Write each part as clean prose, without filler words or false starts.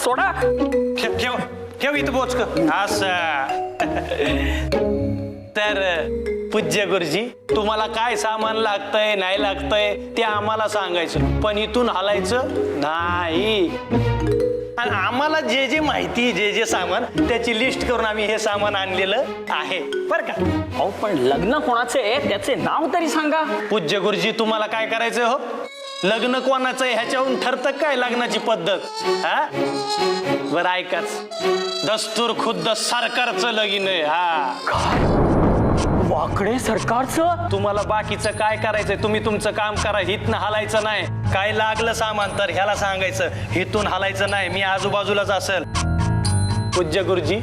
सोडा. ठेव ठेव इथं बोचक असं. तर पूज्य गुरुजी तुम्हाला काय सामान लागतंय नाही लागतंय ते आम्हाला सांगायचं, पण इथून हलायचं नाही. आणि आम्हाला जे जे माहिती जे जे सामान त्याची लिस्ट करून आम्ही हे सामान आणलेलं आहे बर का. अहो पण लग्न कोणाचं आहे त्याचे नाव तरी सांगा. पूज्य गुरुजी तुम्हाला काय करायचंय हो? लग्न कोणाचं आहे ह्याच्याहून ठरतं काय लग्नाची पद्धत? हा बरं ऐकाच, दस्तूर खुद्द सरकारचं लगीन आहे. हा वाकडे सरकारचं. तुम्हाला बाकीचं काय करायचंय तुम्ही तुमचं काम करा, हितनं हलायचं नाही. काय लागलं सामान तर ह्याला सांगायचं, हिथून हलायचं नाही, मी आजूबाजूलाच असेल. पूज्य गुरुजी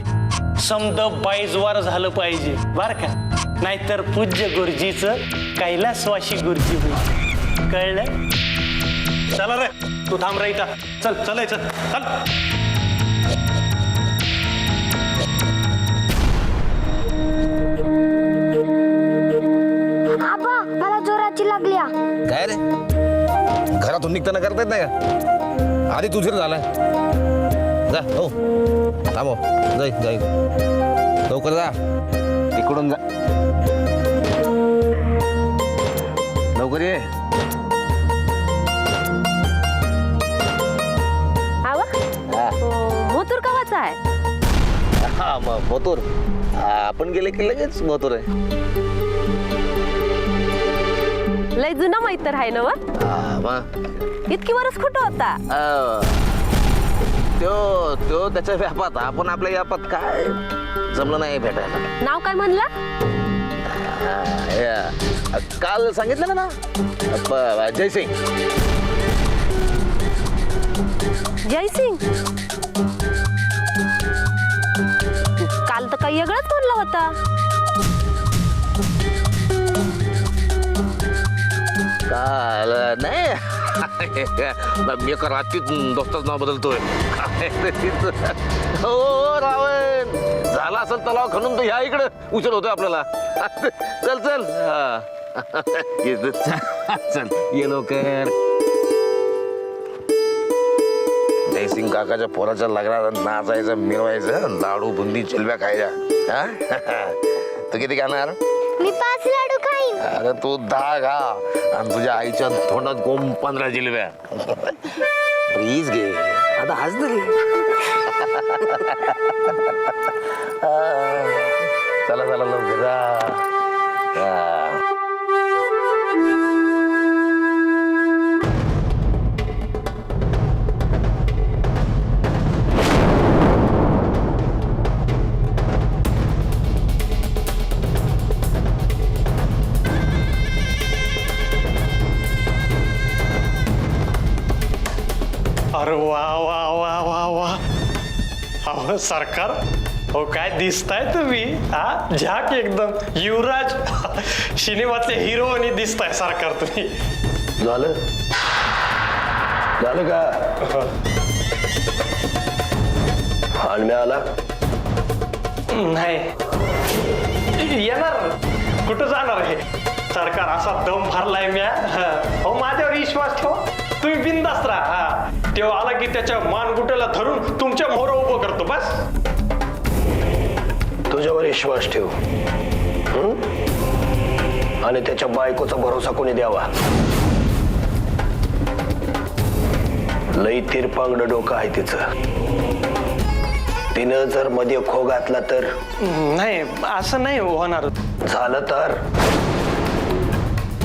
समद बाईजवार झालं पाहिजे बर का, नाहीतर पूज्य गुरुजीचं कैलासवासी गुरुजी होईल. कळलं? चला रे तू थांब रे इथं. चल चलायचं चल. आबा मला जोराची लागली. काय रे घरातून निघताना करता येत नाही का? आधी तुझीर झालाय. जा हो थांबो जाई जाई लवकर जा इकडून जा लवकर ये. मोतूर कवाचा आहे? हा मग मोतूर आपण गेले की लगेच मोतूर आहे. लय जुना मैत्र आहे ना? मग इतकी वर्ष कुठं होता? तो त्याच्या व्यापात, आपण आपल्या व्यापात काय जमलं नाही भेटायला. नाव काय म्हणला? काल सांगितलं ना जयसिंग. जयसिंग काल तर काही वेगळंच म्हणला होता. काल नाही मी एका रात्रीत दोस्ताचं नाव बदलतोय. हो रावण झाला असेल तलाव खणून तर ह्या इकडं उशीर होतोय आपल्याला. चल चल चल ये लवकर. जयसिंग काकाच्या पोराच्या लग्नात नाचायचं मिरवायचं लाडू बुंदी जिलब्या खायच्या. तू किती खाणार? मी 5 लाडू खाईन. अरे तू 10 खा आणि तुझ्या आईच्या तोंडात गोम 15 जिलब्या. प्लीज घे आता हस तरी. चला चला लवकर जा. अरे वा वा वा वा वा. अहो सरकार हो काय दिसताय तुम्ही. हा झाक एकदम युवराज सिनेमातले हिरो आणि दिसताय सरकार तुम्ही. झालं झालं का? आणि आला नाही येणार कुठं जाणार आहे सरकार. असा दम भरलाय म्या. हो माझ्यावर विश्वास ठेवा, तुम्ही बिंदास्त राहा. हा तेव्हा आला की त्याच्या मानगुट्याला धरून तुमच्या मोहर उभं करतो बस. तुझ्यावर विश्वास ठेव आणि त्याच्या बायकोचा भरोसा कोणी द्यावा. लई तिरपांगड डोकं आहे तिचं. तिनं जर मध्ये खो घातला तर? नाही असं नाही होणार. झालं तर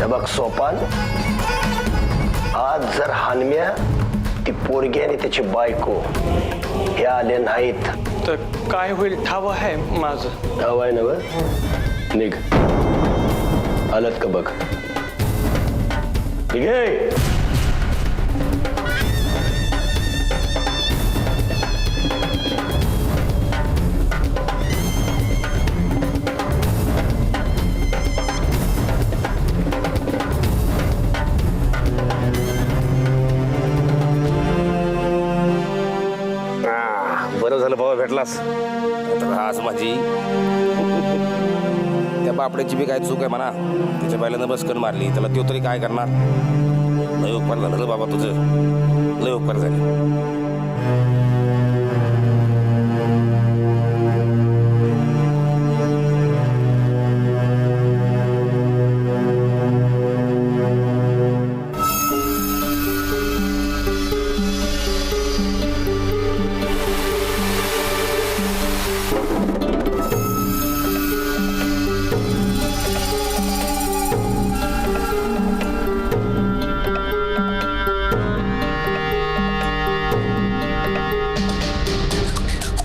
बघ सोपान, आज जर हानम्या ती पोरगी आणि त्याची बायको हे आले नाहीत तर काय होईल ठाव आहे माझं. ठाव आहे ना? निघ आलत का बघ. निघे. बरं झालं बाबा भेटलास. आज माझी त्या बापड्याची बी काय चूक आहे म्हणा. तिच्या बायलानं बसकन मारली त्याला तो तरी काय करणार. लय उपकार झालं रे बाबा तुझं, लय उपकार झाले.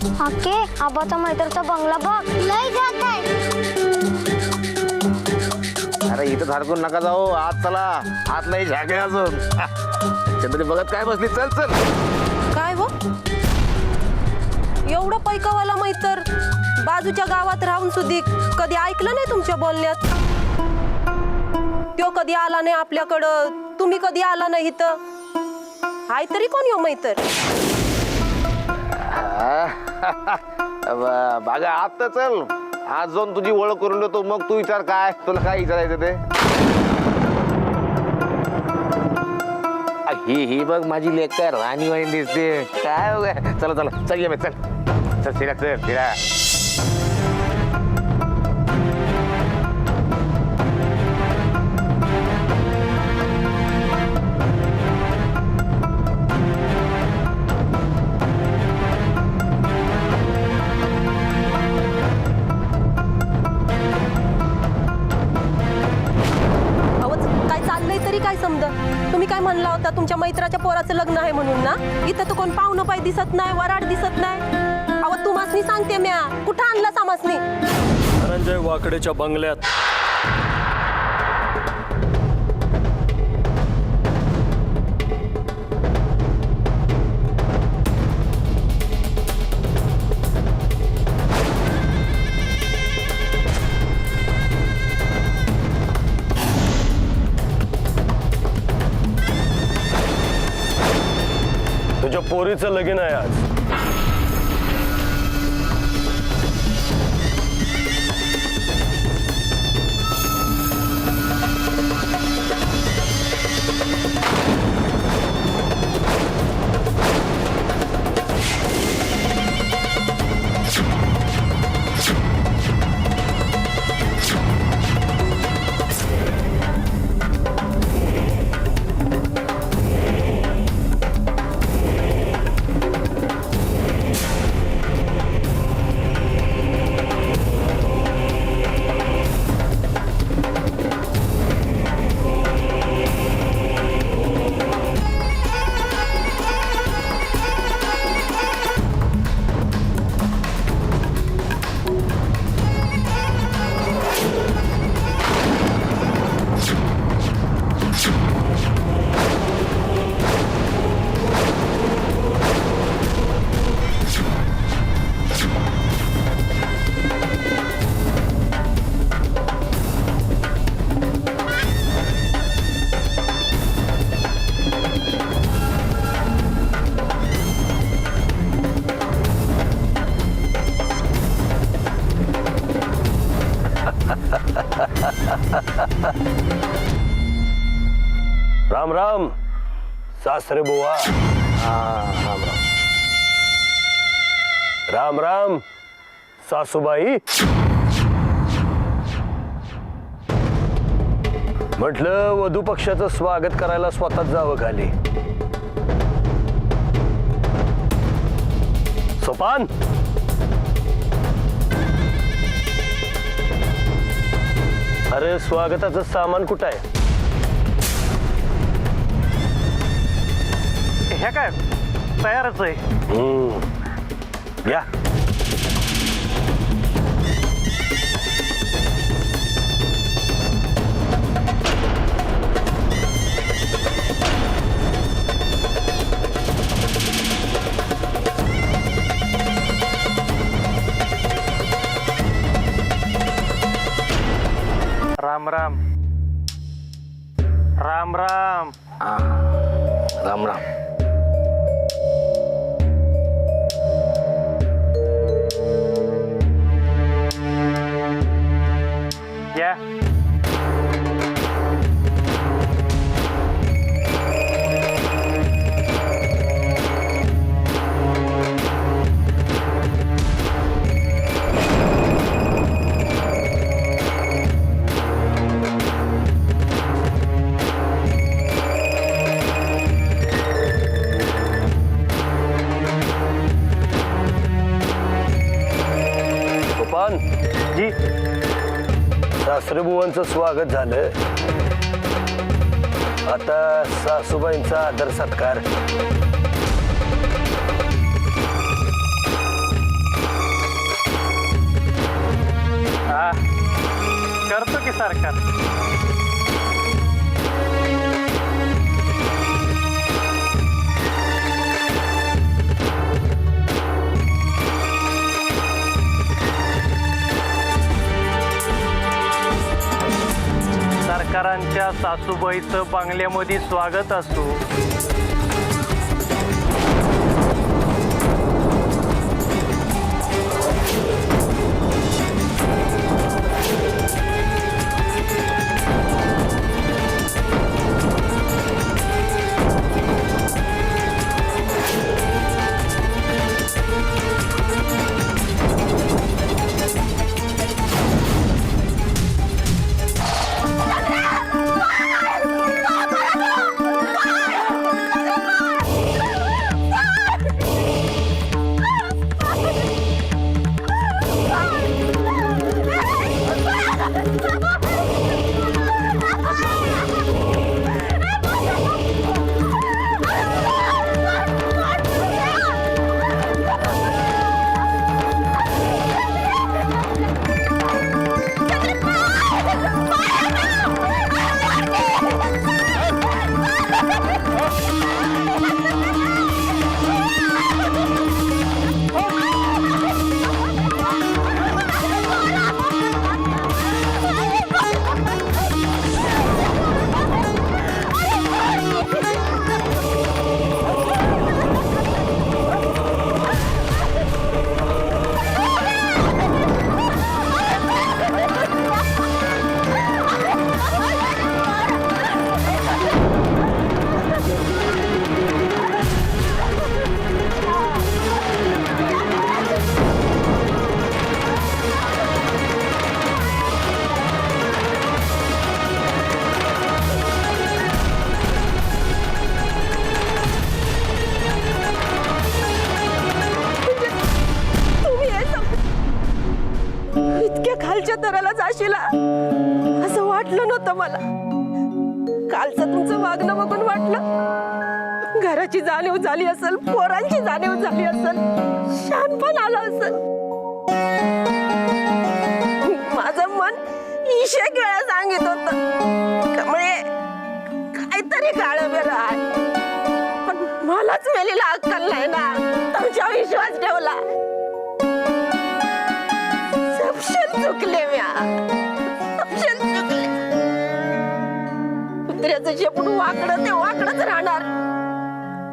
आके आबाचा मैत्रीचा बंगला बघ लय जात आहे. अरे इथं धारकून नका जाऊ, आत चला, आत नाही झाके अजून. चंद्री बघत काय बसली, चल चल. काय हो एवढं पैकावाला मैतर बाजूच्या गावात राहून सुद्धी कधी ऐकलं नाही तुमच्या बोलण्यात. तो कधी आला नाही आपल्याकडं, तुम्ही कधी आला नाही इथं. हाय तरी कोण यो मैतर? बागा आत तर चल, आज जाऊन तुझी ओळख करून देतो, मग तू विचार काय तुला काय विचारायचं ते. ही बघ माझी लेकर राणी वाणी दिसते. काय हो काय, चला चला चल ये, चल चल फिरा, चल फिरा. काय समजा तुम्ही काय म्हणला होता तुमच्या मैत्राच्या पोराचं लग्न आहे म्हणून ना. इथं तर कोण पाहुणं पाय दिसत नाही, वराड दिसत नाही. अहो तुमासनी सांगते म्या, कुठं आणला सामासनी? धनंजय वाकडेच्या बंगल्यात. तुझ्या पोरीचं लगीन आहे आज. राम राम सासरे बुवा. राम राम. राम राम सासूबाई. म्हटलं वधू पक्षाचं स्वागत करायला स्वतःच जावं खाली. सोपान. अरे स्वागताचं सामान कुठं आहे? हे काय तयारच आहे. या. राम राम. राम राम. राम राम. या. सोपान जी. सासरे बुवांचं स्वागत झालं. आता सासूबाईंचा आदर सत्कार. सरकार. सरकारांच्या सासूबाईचं बंगल्यामध्ये स्वागत असो. खालच्या दराला जाशीला असं वाटलं नव्हतं मला. कालचं तुमचं वागणं बघून वाटलं घराची जाणीव झाली असेल, पोरांची जाणीव झाली असेल, शहाणपण आलं असेल. माझं मन इशेक वेळा सांगित होत कमळे काहीतरी काळ वेळ आहे, पण मलाच मेलेला अक्कल नाही ना. तुमच्यावर विश्वास ठेवला, चुकले म्या, चुकले. कुत्र्याचं शेपूट वाकडं ते वाकडच राहणार,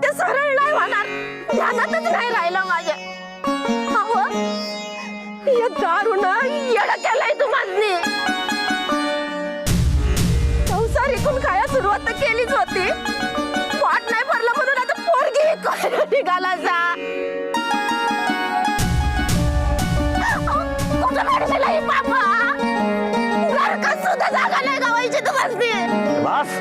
ते सरळ नाही होणार. ध्यानातच नाही राहिलं माझ्या. या दारूनं येडं केलंय तुम्हाला. संसार इकून खाया सुरुवात केलीच होती, वाट नाही भरलं म्हणून आता पोरगी निघाला जा. बाबा घरकात सुद्धा जागा नाही गावायची तुम्हाला. बस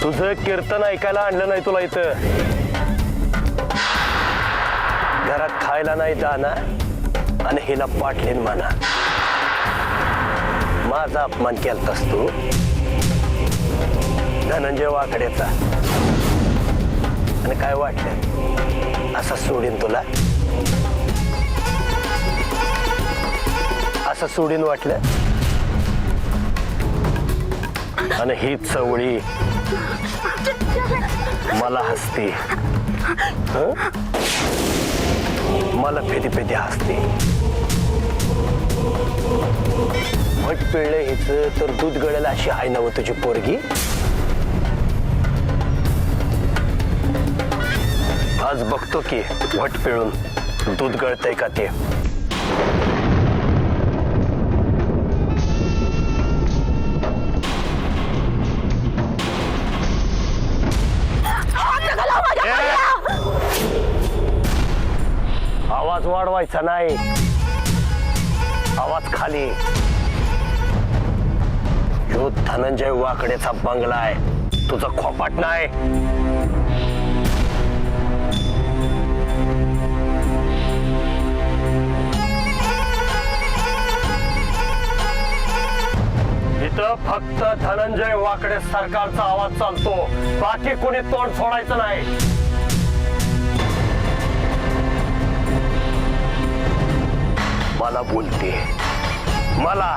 तुझं कीर्तन ऐकायला आणलं नाही तुला इथं. घरात खायला नाही जाणार आणि हिला पाटलीन म्हणा. माझा अपमान केलतास तू धनंजय वाकड्याचा, आणि काय वाटलं असं सोडीन तुला? असं सोडीन वाटलं? आणि ही चवळी मला हसते, मला फेदी फेदी हसते. भट पिळलं हिच तर दूध गळेल अशी आहे ना तुझी पोरगी. आज बघतो की भट पिळून दूध गळतंय का ते. आवाज वाढवायचा नाही, आवाज खाली. ह्यो धनंजय वाकड्याचा बंगला आहे, तुझा खोपाट नाही. इथं फक्त धनंजय वाकडे सरकारचा आवाज चालतो, बाकी कोणी तोंड सोडायचं नाही. मला बोलते, मला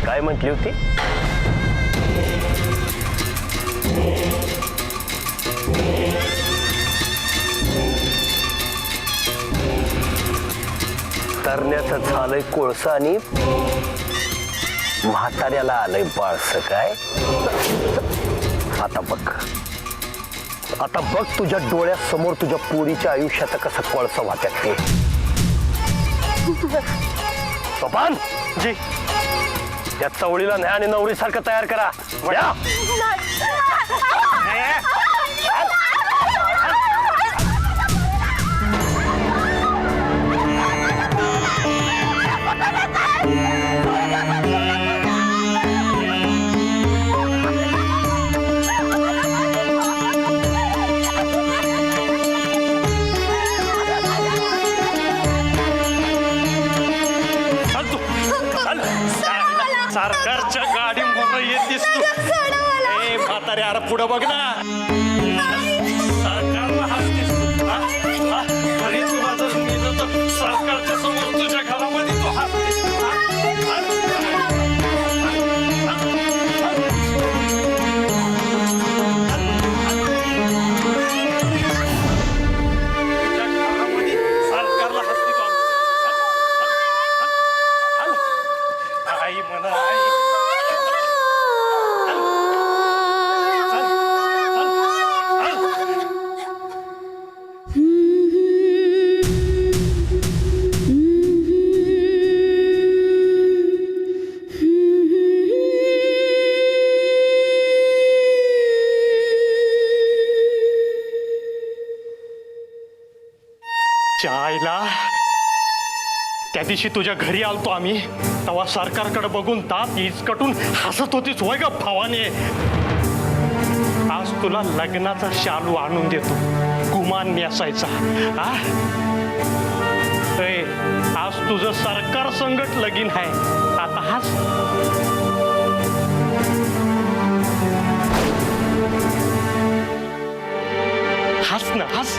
काय म्हटली होती? तरण्याचं झालंय कोळसा आणि म्हाताऱ्याला आलंय बाळस. काय आता बघ, आता बघ तुझ्या डोळ्यासमोर तुझ्या पोरीच्या आयुष्यात कसं कोळसा वाहत्यात ते. सोपान जी त्या चवळीला न्या आणि नवरीसारखं तयार करा. वळ्या. सरकारच्या गाडी मोर येतेस तू. ए म्हातारे, अरे पुढं बघ ना. सरकारला हसतेस तू. हा? हा? घरी तुला जर नेलं तर सरकारच्या समोर तुझ्या घरामध्ये तू हसतेस. हा? हा? तुझ्या घरामध्ये सरकारला हसते तू. आई म्हणा आई. चायला त्या दिवशी तुझ्या घरी आलतो आम्ही, तेव्हा सरकारकडे बघून दात इचकटून हसत होतीच होय ग भावाने. आज तुला लग्नाचा शालू आणून देतो, गुमान नेसायचा. हा? ए, आज तुझं सरकार संगत लगीन आहे. आता हास. हास ना, हास.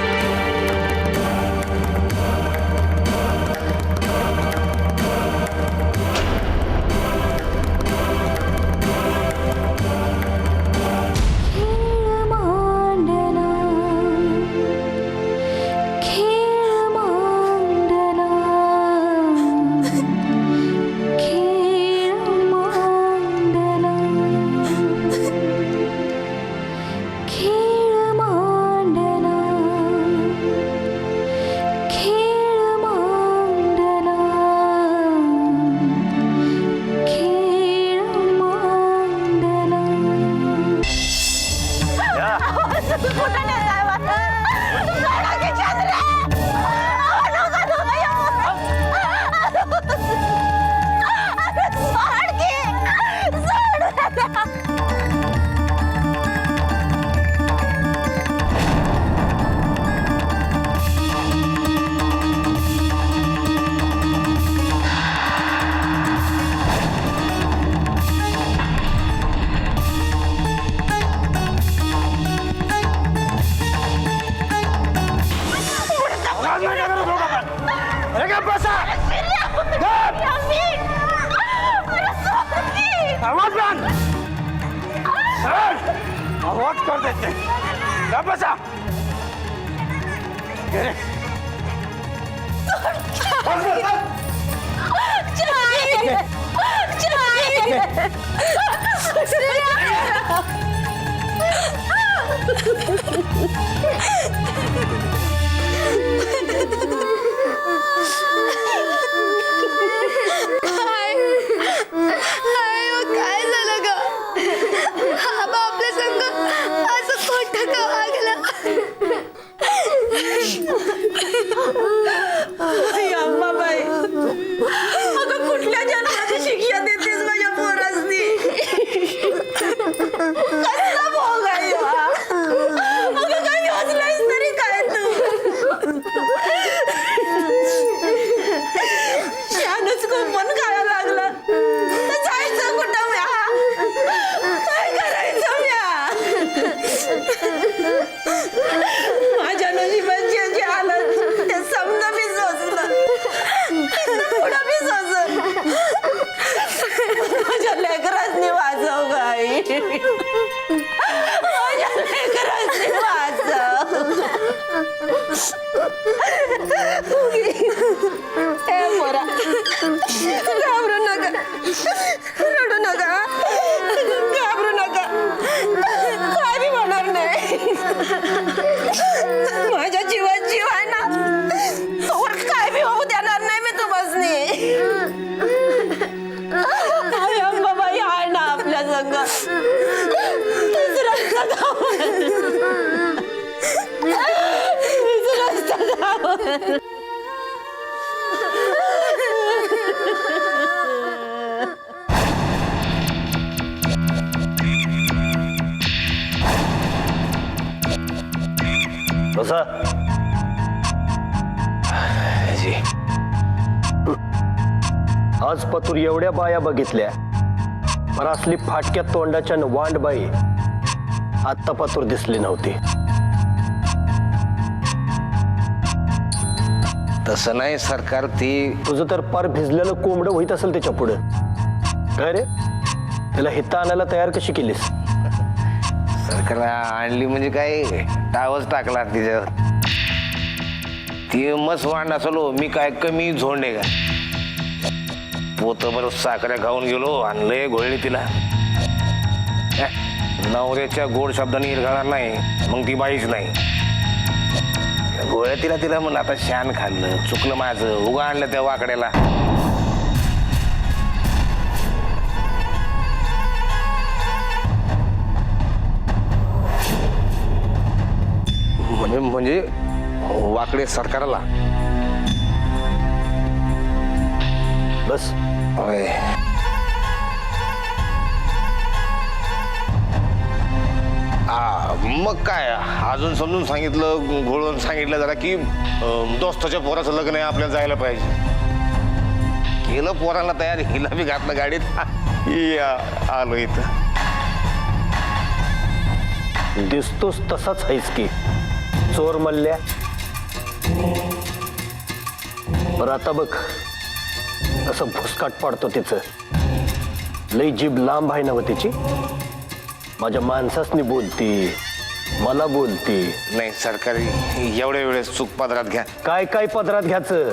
आवाज बंद. आवाज कर देते. बसा. काय झालं ग? आबा आपल्या संग असं खोटं का वागलं? अम्माबाई, अगं कुठल्या जन्माची शिक्षा देतेस माझ्या पोरासनी? कसला भोग आहे हा? अगं काही योजनाच तरी काय तू? शानच कुंपण खायला लागला तर जायचं कुठं म्या? काय करायचं म्या? माझ्या नशिबात जे जे आलं ते समजा मी बाई माझ्या लेकराची वाचव. हे मोरा घाबरू नका, रडू नका, घाबरू नका, काय बी होणार नाही. माझ्या जीवात जीव आहे ना, तोवर काय बी होऊ देणार नाही मी तुम्हासनी. आई अंबाबाई आहे ना आपल्या संग. तीच रस्ता दाखवेल. तीच रस्ता दाखवेल. बसा. आज पतूर एवढ्या बाया बघितल्या, पण असली फाटक्या तोंडाच्या वांड बाई आत्ता पतूर दिसली नव्हती. तसं नाही सरकार, ती तुझं तर पार भिजलेलं कोंबडं होईत असेल त्याच्या पुढं. काय रे, त्याला हिता आणायला तयार कशी केलीस? सरकार आणली म्हणजे काय, टावच टाकला तिच्यावर. ती मस्त वांड असलो, मी काय कमी झोंडे का? पोतभर साखऱ्या खाऊन गेलो आणि लय घोळली तिला. नवऱ्याच्या गोड शब्दाने इरघळणार नाही, मग ती बाईच नाही. गोळ्या तिला म्हणलं आता शान खाल्लं, चुकलं माझं, उगा आणलं त्या वाकड्याला. म्हणजे वाकडे सरकारला. बस होय. मग काय अजून समजून सांगितलं, घोळून सांगितलं जरा की दोस्ताच्या पोराचं लग्न आहे, आपल्याला जायला पाहिजे. केलं पोराला तयार, हिला बी घातलं गाडीत. आलो इथं. दिसतोस तसाच आहेस की चोर मल्ल्या. बरं आता बघ, असं भुसकाट पाडतो तिचं. लई जीभ लांब आहे ना व तिची. माझ्या माणसासनी बोलती, मला बोलती. नाही सरकारी एवढ्या वेळेस चूक पदरात घ्या. काय काय पदरात घ्यायचं,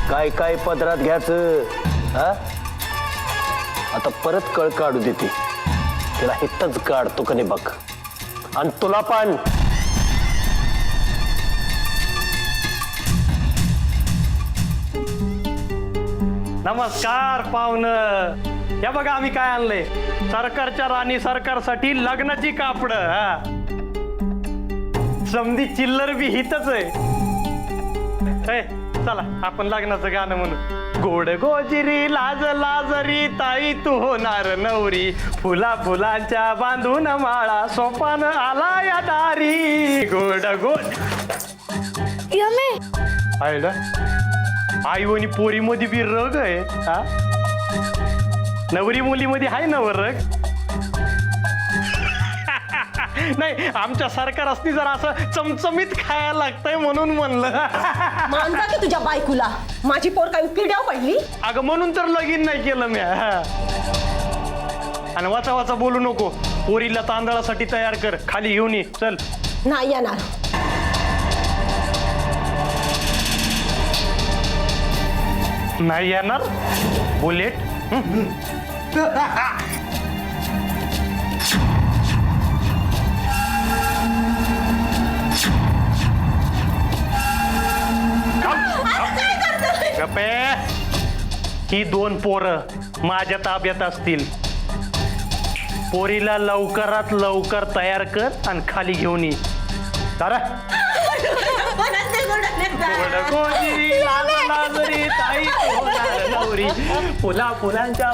काय काय पदरात घ्यायचं, हा? आता परत कळ काढू देते, तिला हितच काढतो का नाही बघ. आणि तुला पण नमस्कार पाहुणं. या बघा आम्ही काय आणलंय. सरकारच्या राणी सरकारसाठी लग्नाची कापड. समधी चिल्लर बी हितच आहे. चला आपण लग्नाचं गाणं म्हणू. गोड गोजिरी लाज लाजरी ताई तू होणार नवरी, फुला फुलांच्या बांधून माळा सोपान आला या दारी. गोड गोड आयला आई पोरीमध्ये बी रग आहे. हा, नवरी मुलीमध्ये आहे ना रग. नाही आमच्या सरकार असती जरा असं चमचमीत खायला लागतंय म्हणून म्हणलं. मानता की तुझ्या बायकोला माझी पोर काही किड्याव पडली. अगं म्हणून तर लगीन नाही केलं मी. आणि वाचा वाचा बोलू नको. पोरीला तांदळासाठी तयार कर, खाली घेऊन ये. चल. नाही येणार. नाही येणार बुलेट. गप्पे. ही दोन पोरं माझ्या ताब्यात असतील. पोरीला लवकरात लवकर तयार कर आणि खाली घेऊन ये. तारा ताई नवरी, फुला फुलांच्या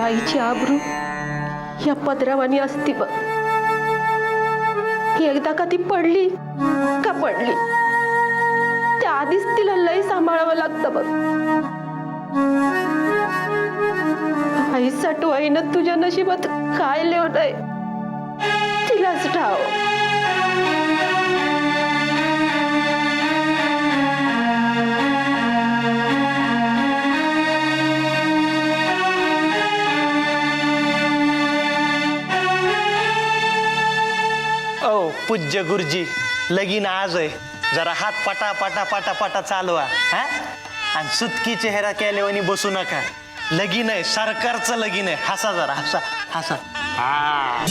आईची आबरू या पदरावानी असती बघ. एकदा का ती पडली का पडली त्या आधीच तिला लय सांभाळावं लागतं बघ. आई सटवाईनं तुझ्या नशिबात काय लिहलंय तिलाच ठाव. ओ पूज्य गुरुजी, लगीन आज आहे, जरा हात पटा पटा पटा पटा चालवा हा. आणि सुतकी चेहरा केल्यावानी बसू नका. लगीन आहे, सरकारचं लगीन आहे. हसा जरा, हसा हसा. हा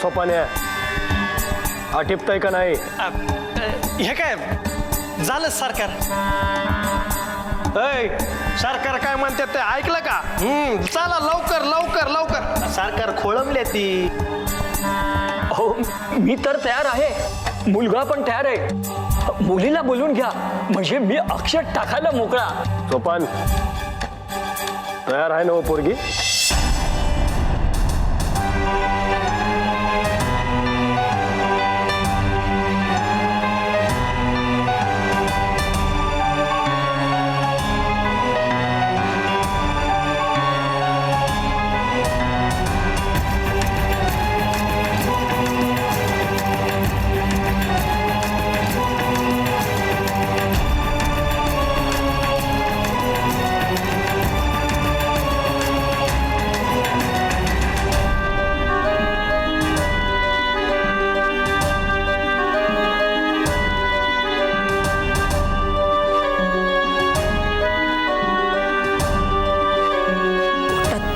सोपान्या आटिपताय का नाही? हे काय झालं सरकार? सरकार काय म्हणतात ते ऐकलं का? चला लवकर लवकर लवकर. सरकार खोळंबले ती. हो मी तर तयार आहे, मुलगा पण तयार आहे. मुलीला बोलून घ्या म्हणजे मी अक्षर टाकायला मोकळा. सोपान तयार आहे ना हो पोरगी?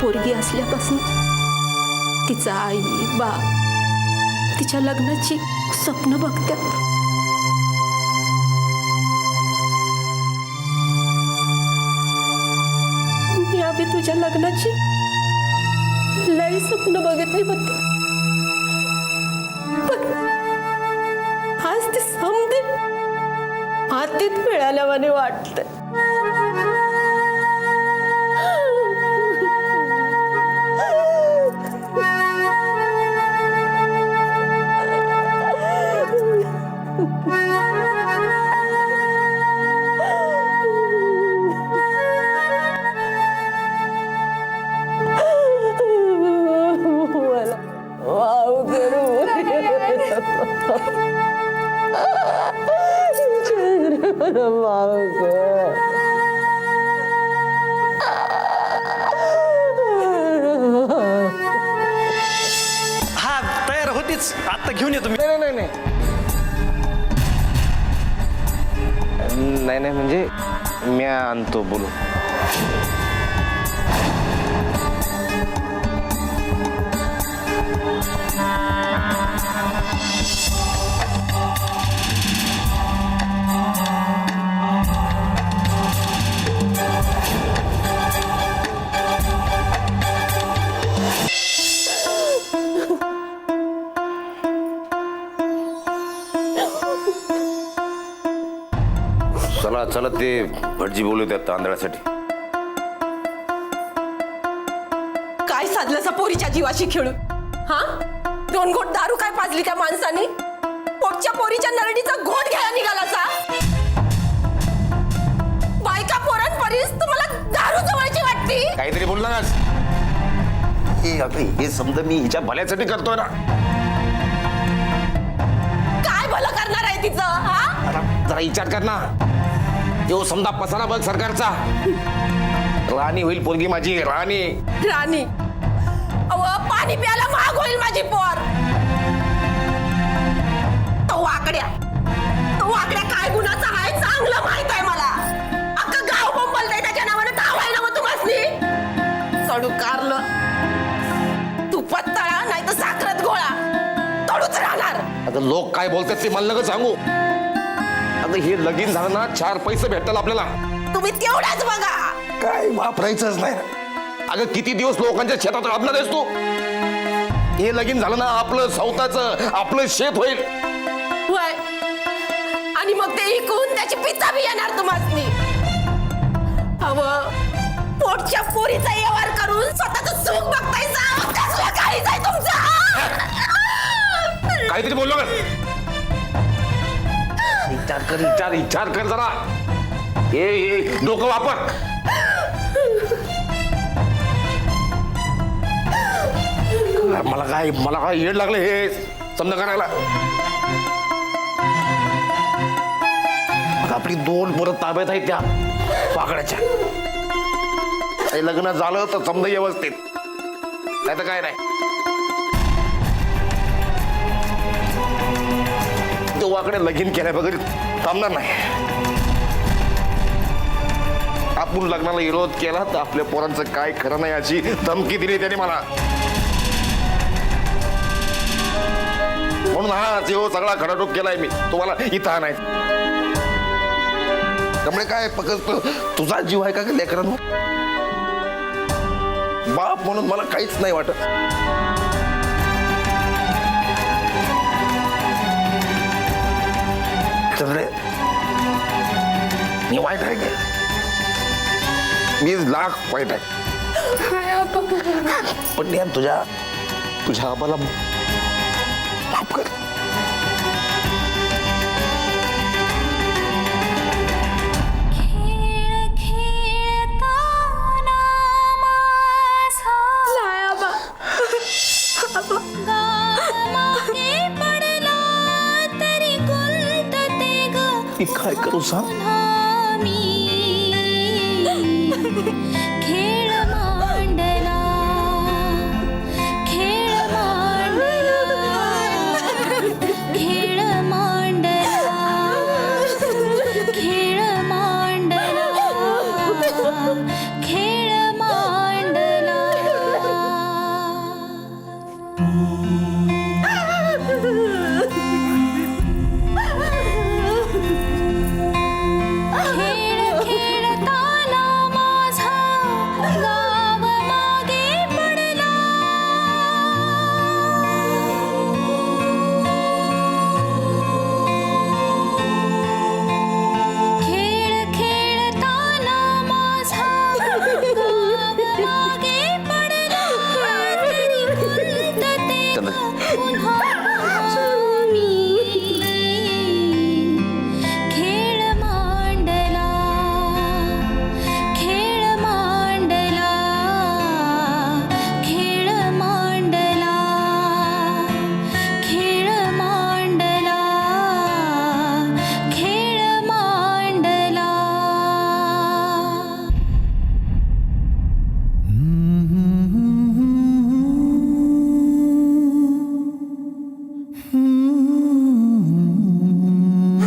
पोरगी असल्यापासून तिचा आई बाप तिच्या लग्नाची स्वप्न बघतात. मी आधी तुझ्या लग्नाची लई स्वप्न बघितली होती, पण आज ते समजे हातीत मिळाल्यावाने वाटतंय. हा तयार होतीच, आता घेऊन येतो मी. नाही नाही नाही नाही नाही म्हणजे मी आणतो बोलू. चला चला ते भटजी बोलू त्यात तांदळासाठी. काय साधलं पोरीच्या जीवाशी खेळून? हा 2 घोट दारू काय पाजली त्या माणसाने? पोटच्या पोरीच्या नरडीचा घोट घ्यायला निघाला सा? बायका पोरांपरीस तुम्हाला दारू जवळची वाटती? काहीतरी बोल ना. हे समजा मी हिच्या भल्यासाठी करतोय ना. काय भलं करणार आहे तिचं? हा जरा विचार कर ना. यो समजा पसारा बघ सरकारचा. राणी होईल पोरगी माझी, राणी. राणी अव पाणी प्यायला महाग होईल माझी पोर. तो वाकड्या काय गुणाचा आहे चांगलं माहित आहे मला. अख्खं गाव बोंबलतंय त्याच्या नावानं नाव आहे ना मग तुम्हाला. कडू कारलं तुपात तळा नाही तर साखरात गोळा तडूच राहणार. आता लोक काय बोलतात ते मला नका सांगू. आता हे लगीन झालं ना 4 पैसे भेटतात आपल्याला. तुम्ही तेवढाच बघा. काय वापरायचंच नाही. अगं किती दिवस लोकांच्या शेतात राबणार आहेस तू? हे लगीन झालं ना आपलं स्वतःच आपलं शेत होईल. होय आणि मग ते इकून त्याची पिता बी येणार तुम्हाला. अव पोटच्या पोरीचा व्यवहार करून स्वतःचं सुख बघतायचा. कसलं काळीज आहे तुमचं? काहीतरी बोललो का? विचार कर जरा. हे डोकं वापर. मला काय येड लागलं हे समजा करायला. आपली 2 पोरं ताब्यात आहेत त्या वाकड्याच्या. काही लग्न झालं तर समजा व्यवस्थित, नाही तर काय नाही. तो वाकडे लगीन केल्या बघित थांबणार नाही. आपण लग्नाला विरोध केला तर आपल्या पोरांचं काय खरं नाही अशी धमकी दिली त्याने मला. म्हणून हा जेव्हा सगळा खडाटोप केलाय मी तुम्हाला इथं नाही. त्यामुळे काय फक्त तुझा जीव आहे का लेकरांवर? बाप म्हणून मला काहीच नाही वाटत. चंद्रे मी वाईट आहे का? मी लाख वाईट आहे. पण यार तुझ्या आबाला माफ कर. मी काय करू सांग? खेळ मांडला खेळ मांडला खेळ मांडला खेळ मांडला खेळ मांडला. खेळ खेळताना माझा गाव मागे पडला. खेळ खेळताना माझा गाव मागे पडला. तरी खुंटते पुन्हा मी. खेळ मांडला खेळ मांडला खेळ मांडला खेळ मांडला खेळ मांडला.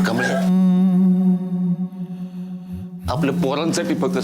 कमळे आपल्या पोरांसाठी फक्त